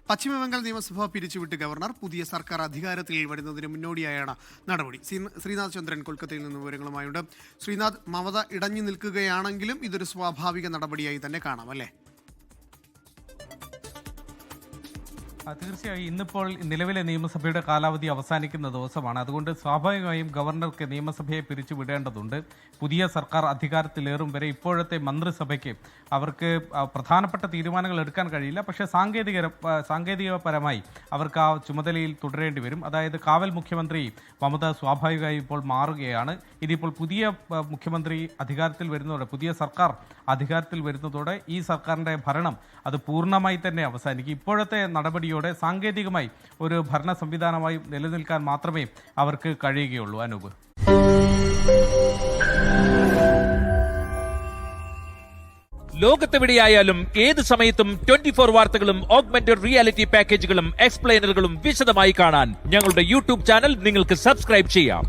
പശ്ചിമബംഗാൾ നിയമസഭ പിരിച്ചുവിട്ട് ഗവർണർ പുതിയ സർക്കാർ അധികാരത്തിൽ വരുന്നതിന് മുന്നോടിയായാണ് നടപടി. ശ്രീനാഥ് ചന്ദ്രൻ കൊൽക്കത്തയിൽ നിന്ന് വിവരങ്ങളുമായുണ്ട്. ശ്രീനാഥ്, മമത ഇടഞ്ഞു നിൽക്കുകയാണെങ്കിലും ഇതൊരു സ്വാഭാവിക നടപടിയായി തന്നെ കാണാം, അല്ലേ? തീർച്ചയായും ഇന്നിപ്പോൾ നിലവിലെ നിയമസഭയുടെ കാലാവധി അവസാനിക്കുന്ന ദിവസമാണ്. അതുകൊണ്ട് സ്വാഭാവികമായും ഗവർണർക്ക് നിയമസഭയെ പിരിച്ചുവിടേണ്ടതുണ്ട്. പുതിയ സർക്കാർ അധികാരത്തിലേറും വരെ ഇപ്പോഴത്തെ മന്ത്രിസഭയ്ക്ക് അവർക്ക് പ്രധാനപ്പെട്ട തീരുമാനങ്ങൾ എടുക്കാൻ കഴിയില്ല. പക്ഷേ സാങ്കേതികപരമായി അവർക്ക് ആ ചുമതലയിൽ തുടരേണ്ടി വരും. അതായത് കാവൽ മുഖ്യമന്ത്രി മമത സ്വാഭാവികമായും ഇപ്പോൾ മാറുകയാണ്. ഇതിപ്പോൾ പുതിയ മുഖ്യമന്ത്രി അധികാരത്തിൽ വരുന്നതോടെ, പുതിയ സർക്കാർ അധികാരത്തിൽ വരുന്നതോടെ ഈ സർക്കാരിൻ്റെ ഭരണം അത് പൂർണ്ണമായി തന്നെ അവസാനിക്കും. ഇപ്പോഴത്തെ നടപടിയോടെ സാങ്കേതികമായി ഒരു ഭരണ സംവിധാനമായി നിലനിൽക്കാൻ മാത്രമേ അവർക്ക് കഴിയുകയുള്ളൂ. അനൂപ്, ലോകത്തെവിടെയായാലും ഏത് സമയത്തും 24 വാർത്തകളും ഓഗ്മെന്റഡ് റിയാലിറ്റി പാക്കേജുകളും എക്സ്പ്ലെയിനറുകളും വിശദമായി കാണാൻ ഞങ്ങളുടെ യൂട്യൂബ് ചാനൽ നിങ്ങൾക്ക് സബ്സ്ക്രൈബ് ചെയ്യാം.